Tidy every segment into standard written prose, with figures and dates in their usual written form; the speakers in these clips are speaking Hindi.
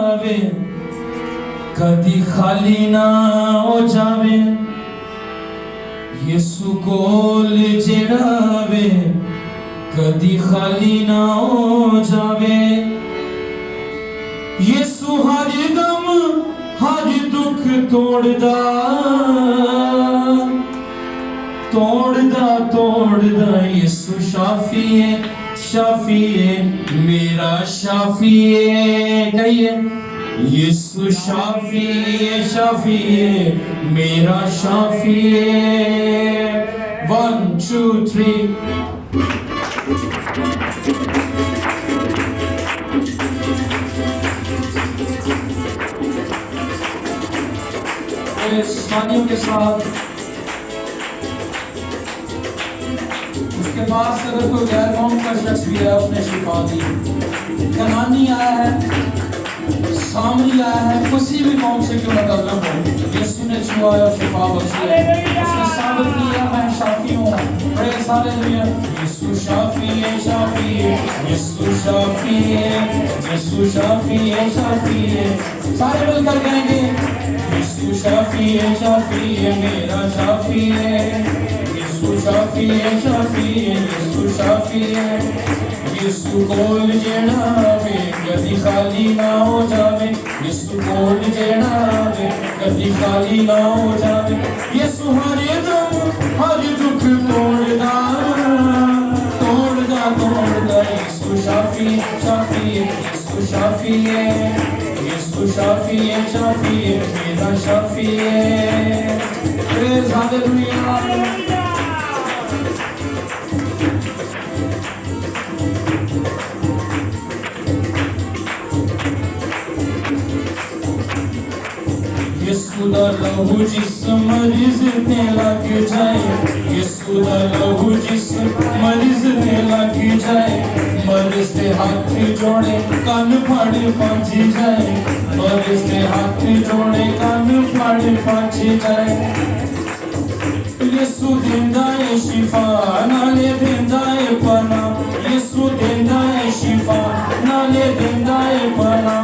आवे कदी खाली ना हो जावे यीशु कोल जेड़ावे कदी खाली ना हो जावे यीशु हर दम हर दुख तोड़दा तोड़दा तोड़दा यीशु शाफी है मेरा शाफी है कहिए यीशु शाफी है मेरा शाफी है 1 2 3 स्थानियों के साथ उसके बाद से अगर कोई गैर कौम का शख्स भी है उसने शिफा दी कनानी आया है सामरी आया है किसी भी कौम से क्यों न ताल्लुक हो यीशु ने छुआ और शिफा बख्शी है उसने साबित किया मैं शाफी हूँ प्रेज़ हालेलुया यीशु शाफी है यीशु शाफी है यीशु शाफी है सारे मिलकर कहेंगे यीशु शाफी है मेरा शाफी है यीशु शाफी है यीशु कोल जेड़ावे कदी खाली ना हो जावे यीशु कोल जेड़ावे कदी खाली ना हो जावे यीशु हर दम हर दुख तोड़दा तोड़दा तोड़दा यीशु शाफी यीशु शाफी है यीशु शाफी है मेरा शाफी है प्रेज़ हालेलुया यीशु दा लहू जिस मरीज ते लग जाए यीशु दा लहू जिस मरीज ते लग जाए मरीज ते हाथ जोड़े कान फाड़ पहुंची जाए मरीज ते हाथ जोड़े कान फाड़ पहुंची जाए यीशु देंदा है शिफा नाले देंदा है पना यीशु देंदा है शिफा नाले देंदा है पना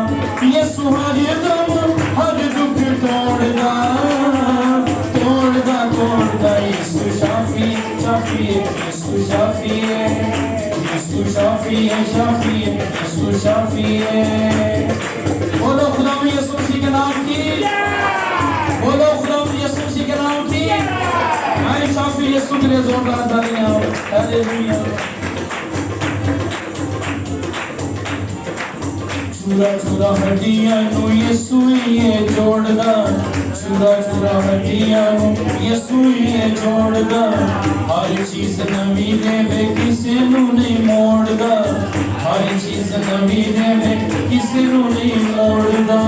यीशु हर दम हर दुख तोड़दा तोड़दा तोड़दा यीशु शाफी यीशु शाफी है यीशु शाफी है बोलो खुदा यीशु मसीह के नाम की बोलो खुदा यीशु मसीह के नाम की मैं शाफी यीशु के लिए जोरदार तालियां हालेलुया चूरा चूरा हड्डियां नु यीशु ये जोड़दा चूरा चूरा हड्डियां नु यीशु ये जोड़दा हर चीज नवी देवे किसी नु नहीं मोड़दा हर चीज नवी देवे किसी नु नहीं मोड़दा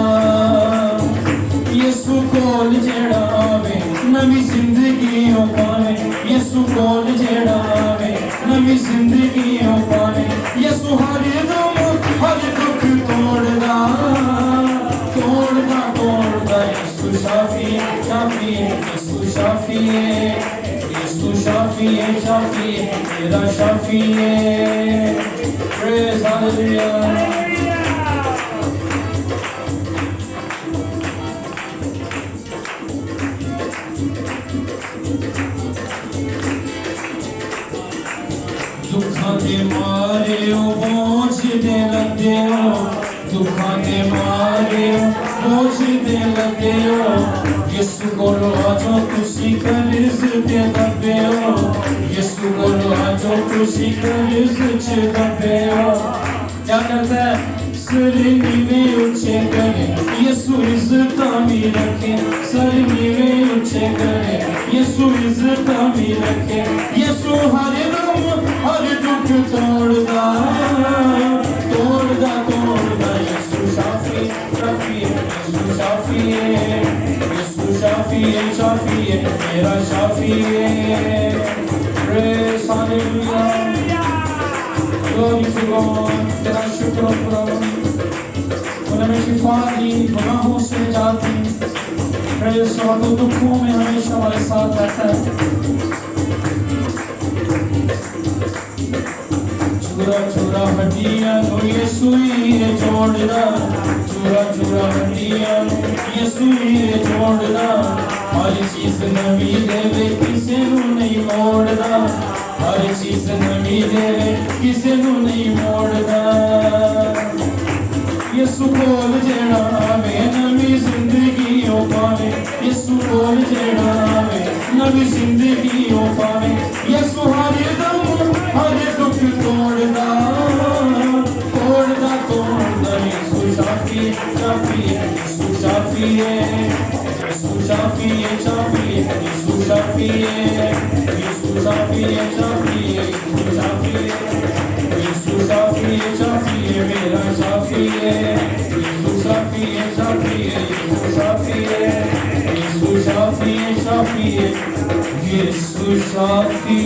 यीशु कोल जेड़ा आवे नवी जिंदगी हो पावे यीशु कोल जेड़ा आवे नवी जिंदगी हो पावे यीशु हर दम हर दुख तोड़दा तोड़दा तोड़दा यीशु शाफी यीशु शाफी है मेरा शाफी है प्रेज़ हालेलुया दुखां दे मारे बोझ दे लगे हो दुखां दे मारे बोझ दे लगे हो यीशु कोलो आजो तुसी कर्ज ते दबे हो यीशु कोलो आजो तुसी कर्ज च दबे हो क्या करता है सर नीवे ऊंचे करे यीशु इज्जत भी रखे सर नीवे ऊंचे करे यीशु इज्जत भी रखे यीशु हर दम हर दुख तोड़दा तोड़दा तोड़दा यीशु शाफी यीशु शाफी है मेरा शाफी है praise hallelujah glory to God तेरा शुक्र प्रभु उन्हें शिफा दी गुनाहों से निजात दी प्रेज़ और दुखों में हमेशा हमारे साथ रहता है चूरा चूरा हड्डियां नु यीशु ही जोड़दा चूरा चूरा मोड़दा हर चीज नवी देवे किसे नू नहीं मोड़दा हर चीज नवी देवे किसे नू नहीं मोड़दा यसु कोल जेड़ा आवे नवी जिंदगी ओ पावे यसु कोल जेड़ा आवे नवी जिंदगी ओ पावे यसु हर दम हर दुख तोड़दा यसु शाफी शाफी यसु शाफी यसु शाफी शाफी यसु शाफी यसु शाफी शाफी यसु शाफी यसु शाफी शाफी मेरा शाफी यसु शाफी शाफी यसु शाफी यसु शाफी शाफी यसु शाफी